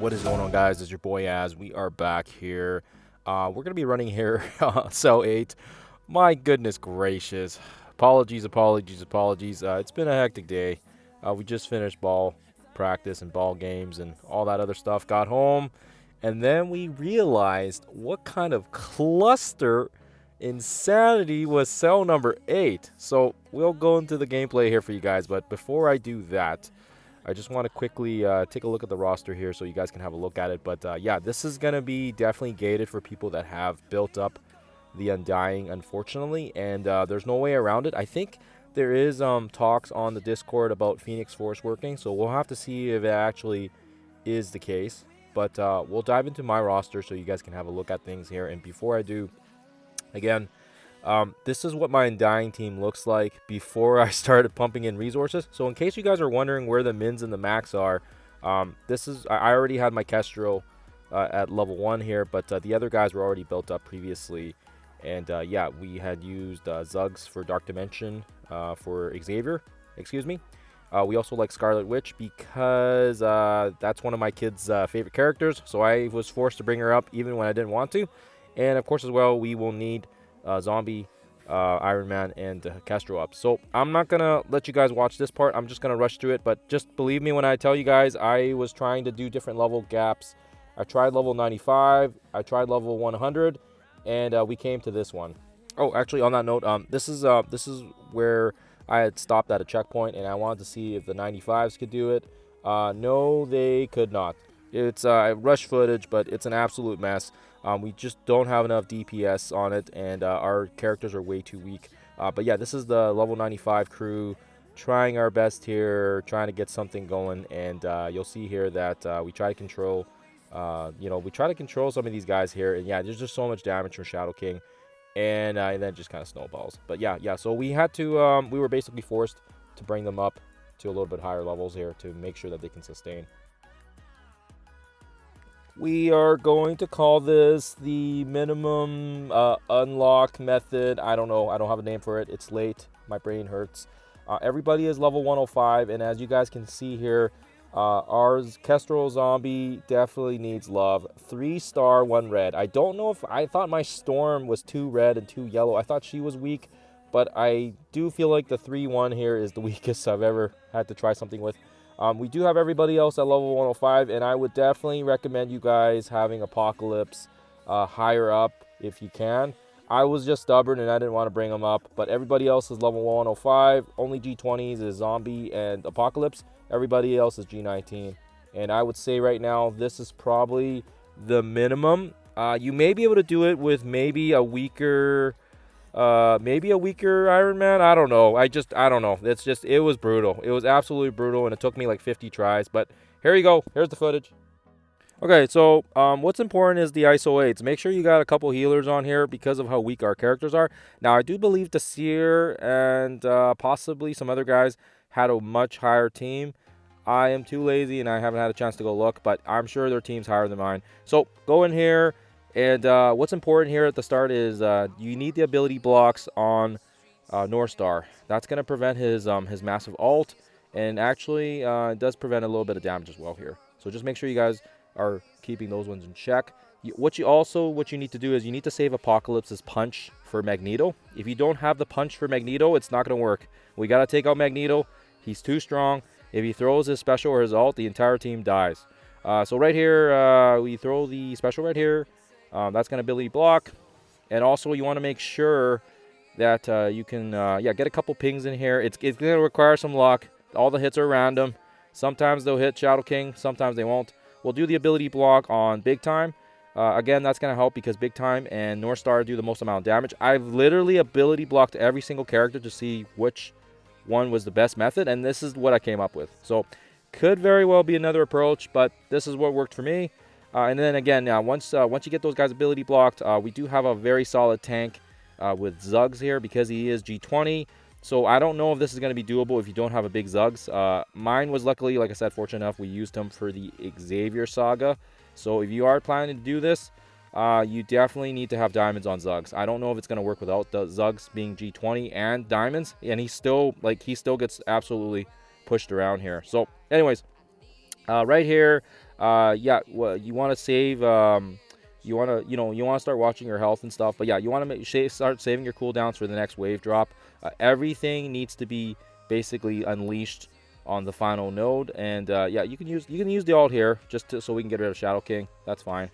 What is going on, guys? It's your boy Az. We are back here. We're going to be running here Cell 8. My goodness gracious. Apologies. It's been a hectic day. We just finished ball practice and ball games and all that other stuff. Got home, and then we realized what kind of cluster insanity was cell number 8. So we'll go into the gameplay here for you guys. But before I do that, I just want to quickly take a look at the roster here so you guys can have a look at it. But yeah, this is going to be definitely gated for people that have built up the Undying, unfortunately. And there's no way around it. I think there is talks on the Discord about Phoenix Force working. So we'll have to see if it actually is the case. But we'll dive into my roster so you guys can have a look at things here. And before I do, again, this is what my Undying team looks like before I started pumping in resources. So in case you guys are wondering where the mins and the max are, I already had my Kestrel at level 1 here, but the other guys were already built up previously. And yeah, we had used Zugs for Dark Dimension for Xavier, excuse me. We also like Scarlet Witch because that's one of my kids' favorite characters. So I was forced to bring her up even when I didn't want to. And of course as well, we will need Zombie, Iron Man, and Castro up. So I'm not gonna let you guys watch this part. I'm just gonna rush through it. But just believe me when I tell you guys, I was trying to do different level gaps. I tried level 95, I tried level 100, and we came to this one. Oh, actually, on that note, this is where I had stopped at a checkpoint, and I wanted to see if the 95s could do it. No, they could not. It's rush footage, but it's an absolute mess. We just don't have enough DPS on it, and our characters are way too weak. But yeah, this is the level 95 crew trying our best here, trying to get something going. And you'll see here that we try to control, we try to control some of these guys here. And yeah, there's just so much damage from Shadow King, and then it just kind of snowballs. But yeah. So we had to, we were basically forced to bring them up to a little bit higher levels here to make sure that they can sustain. We are going to call this the minimum unlock method. I don't know. I don't have a name for it. It's late. My brain hurts. Everybody is level 105. And as you guys can see here, our Kestrel Zombie definitely needs love. 3-star, 1 red. I don't know if I thought my Storm was 2 red and 2 yellow. I thought she was weak. But I do feel like the 3-1 here is the weakest I've ever had to try something with. We do have everybody else at level 105, and I would definitely recommend you guys having Apocalypse higher up if you can. I was just stubborn and I didn't want to bring them up, but everybody else is level 105. Only G20s is Zombie and Apocalypse. Everybody else is G19. And I would say right now, this is probably the minimum. You may be able to do it with maybe a weaker Iron Man. I don't know. I don't know. It was brutal. It was absolutely brutal, and it took me like 50 tries. But here you go. Here's the footage. Okay, so what's important is the ISO 8s. Make sure you got a couple healers on here because of how weak our characters are. Now, I do believe Seer and possibly some other guys had a much higher team. I am too lazy, and I haven't had a chance to go look, but I'm sure their team's higher than mine. So go in here. And what's important here at the start is you need the ability blocks on North Star. That's going to prevent his massive ult, and actually it does prevent a little bit of damage as well here. So just make sure you guys are keeping those ones in check. What you need to do is you need to save Apocalypse's punch for Magneto. If you don't have the punch for Magneto, it's not going to work. We got to take out Magneto. He's too strong. If he throws his special or his ult, the entire team dies. So right here, we throw the special right here. That's going to ability block. And also you want to make sure that you can get a couple pings in here. It's going to require some luck. All the hits are random. Sometimes they'll hit Shadow King. Sometimes they won't. We'll do the ability block on Big Time. Again, that's going to help because Big Time and North Star do the most amount of damage. I've literally ability blocked every single character to see which one was the best method. And this is what I came up with. So could very well be another approach, but this is what worked for me. And then again, once you get those guys ability blocked, we do have a very solid tank with Zugs here because he is G20. So I don't know if this is going to be doable if you don't have a big Zugs. Mine was luckily, like I said, fortunate enough, we used him for the Xavier saga. So if you are planning to do this, you definitely need to have diamonds on Zugs. I don't know if it's going to work without the Zugs being G20 and diamonds. And he still gets absolutely pushed around here. So anyways, right here, yeah, well, you want to save. You want to, you want to start watching your health and stuff. But yeah, you want to start saving your cooldowns for the next wave drop. Everything needs to be basically unleashed on the final node. And yeah, you can use the ult here so we can get rid of Shadow King. That's fine.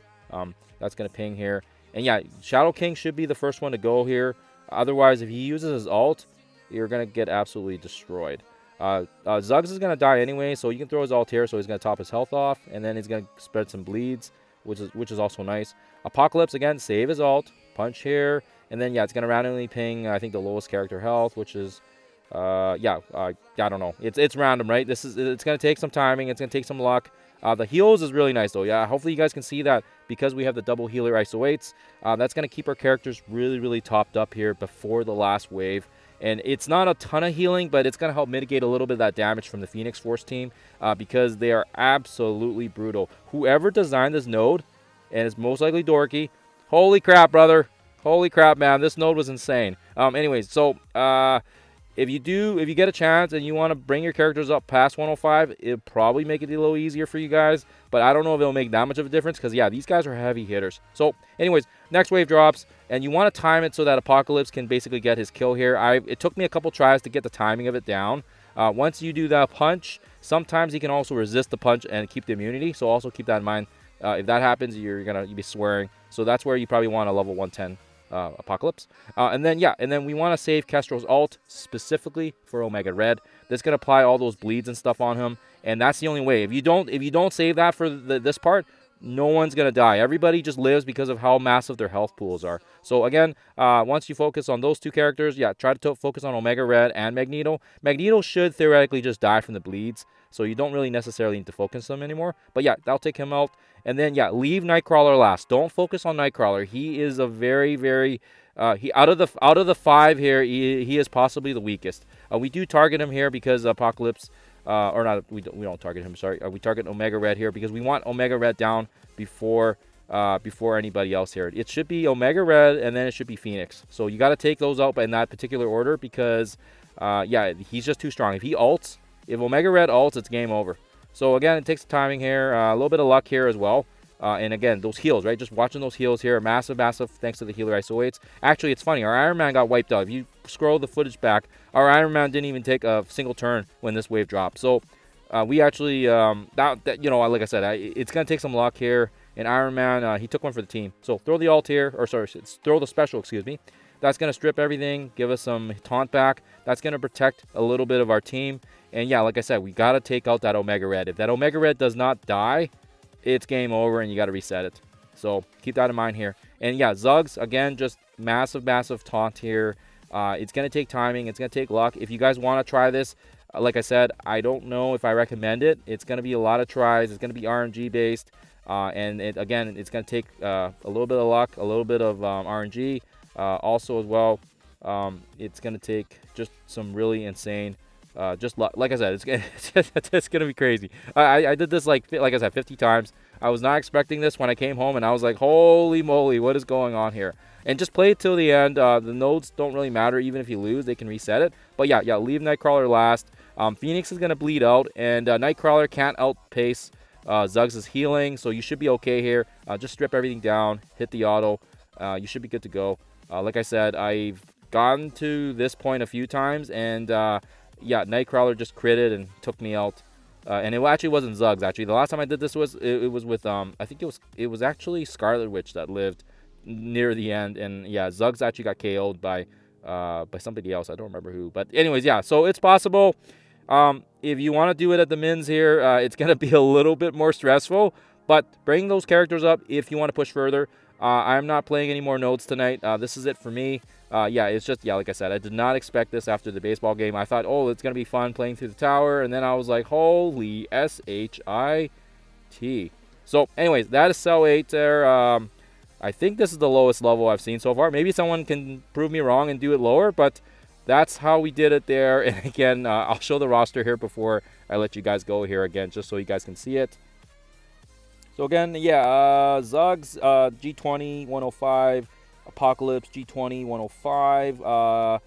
That's gonna ping here. And yeah, Shadow King should be the first one to go here. Otherwise, if he uses his ult, you're going to get absolutely destroyed. Zuggs is going to die anyway, so you can throw his ult here, so he's going to top his health off, and then he's going to spread some bleeds, which is also nice. Apocalypse, again, save his ult, punch here, and then, yeah, it's going to randomly ping, I think, the lowest character health, which is, I don't know. It's random, right? It's going to take some timing. It's going to take some luck. The heals is really nice, though. Yeah, hopefully you guys can see that because we have the double healer ISO 8s. That's going to keep our characters really, really topped up here before the last wave. And it's not a ton of healing, but it's going to help mitigate a little bit of that damage from the Phoenix Force team because they are absolutely brutal. Whoever designed this node, and it's most likely Dorky, holy crap, brother. Holy crap, man. This node was insane. Anyways, so if you get a chance and you want to bring your characters up past 105, it'll probably make it a little easier for you guys. But I don't know if it'll make that much of a difference because, yeah, these guys are heavy hitters. So, anyways, next wave drops, and you want to time it so that Apocalypse can basically get his kill here. It took me a couple tries to get the timing of it down. Once you do that punch, sometimes he can also resist the punch and keep the immunity. So also keep that in mind. If that happens, you'll be swearing. So that's where you probably want a level 110. Apocalypse. And then we want to save Kestro's ult specifically for Omega Red. That's going to apply all those bleeds and stuff on him, and that's the only way. If you don't save that for this part, no one's going to die. Everybody just lives because of how massive their health pools are. So again, once you focus on those two characters, yeah, try to focus on Omega Red and Magneto. Magneto should theoretically just die from the bleeds, so you don't really necessarily need to focus on him anymore. But yeah, that'll take him out. And then, yeah, leave Nightcrawler last. Don't focus on Nightcrawler. He is a very, very out of the 5 here, he is possibly the weakest. We do target him here because Apocalypse, or not, we don't target him. Sorry, we target Omega Red here because we want Omega Red down before anybody else here. It should be Omega Red and then it should be Phoenix. So you got to take those out in that particular order because, yeah, he's just too strong. If Omega Red ults, it's game over. So again, it takes timing here, a little bit of luck here as well. And again, those heals, right? Just watching those heals here, massive thanks to the healer ISO 8s. Actually, it's funny, our Iron Man got wiped out. If you scroll the footage back, our Iron Man didn't even take a single turn when this wave dropped. So we actually, like I said, it's going to take some luck here. And Iron Man, he took one for the team. So throw the ult here, or sorry, throw the special, excuse me. That's going to strip everything, give us some taunt back. That's going to protect a little bit of our team. And yeah, like I said, we got to take out that Omega Red. If that Omega Red does not die, it's game over and you got to reset it. So keep that in mind here. And yeah, Zuggs, again, just massive taunt here. It's going to take timing. It's going to take luck. If you guys want to try this, like I said, I don't know if I recommend it. It's going to be a lot of tries. It's going to be RNG based. And again, it's going to take a little bit of luck, a little bit of RNG. Also as well, it's going to take just some really insane just like I said, it's gonna be crazy. I did this like I said 50 times. I was not expecting this when I came home, and I was like, holy moly, what is going on here? And just play it till the end. The nodes don't really matter. Even if you lose, they can reset it. But yeah, leave Nightcrawler last. Phoenix is gonna bleed out, and Nightcrawler can't outpace Zuggs' healing, so you should be okay here. Just strip everything down, hit the auto. You should be good to go. Like I said, I've gotten to this point a few times, and yeah, Nightcrawler just critted and took me out. And it actually wasn't Zuggs. Actually, the last time I did this was with I think it was actually Scarlet Witch that lived near the end. And yeah, Zuggs actually got KO'd by somebody else. I don't remember who. But anyways, yeah. So it's possible. If you want to do it at the mins here, it's gonna be a little bit more stressful. But bring those characters up if you want to push further. I'm not playing any more nodes tonight. This is it for me. Yeah, it's just, yeah, like I said, I did not expect this after the baseball game. I thought, oh, it's going to be fun playing through the tower. And then I was like, holy SHIT. So, anyways, that is cell 8 there. I think this is the lowest level I've seen so far. Maybe someone can prove me wrong and do it lower, but that's how we did it there. And again, I'll show the roster here before I let you guys go here again, just so you guys can see it. So again, yeah, Zuggs, G20, 105, Apocalypse, G20, 105,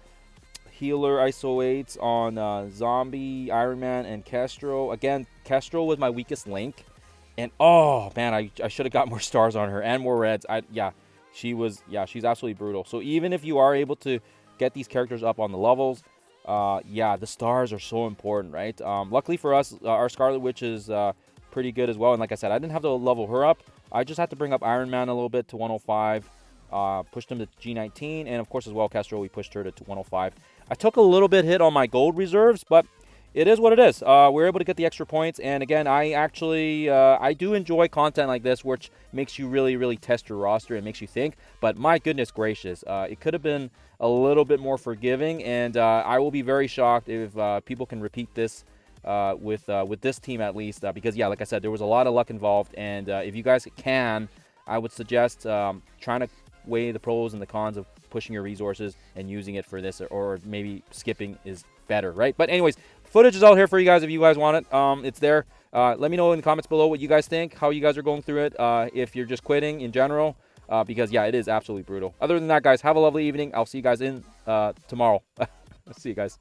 Healer, ISO 8s on Zombie, Iron Man, and Kestro. Again, Kestro was my weakest link, And oh man, I should have got more stars on her and more reds. She's absolutely brutal. So even if you are able to get these characters up on the levels, yeah, the stars are so important, right? Luckily for us, our Scarlet Witch is pretty good as well. And like I said, I didn't have to level her up. I just had to bring up Iron Man a little bit to 105, pushed him to G19, and of course as well, Castro, we pushed her to 105. I took a little bit hit on my gold reserves, but it is what it is. We're able to get the extra points, and again, I do enjoy content like this, which makes you really, really test your roster and makes you think. But my goodness gracious, it could have been a little bit more forgiving, and I will be very shocked if people can repeat this with this team at least, because yeah, like I said, there was a lot of luck involved, and if you guys can, I would suggest trying to weigh the pros and the cons of pushing your resources and using it for this, or maybe skipping is better, right? But anyways, footage is out here for you guys if you guys want it. It's there. Let me know in the comments below what you guys think, how you guys are going through it, if you're just quitting in general, because yeah, it is absolutely brutal. Other than that, guys, have a lovely evening. I'll see you guys in tomorrow. See you guys.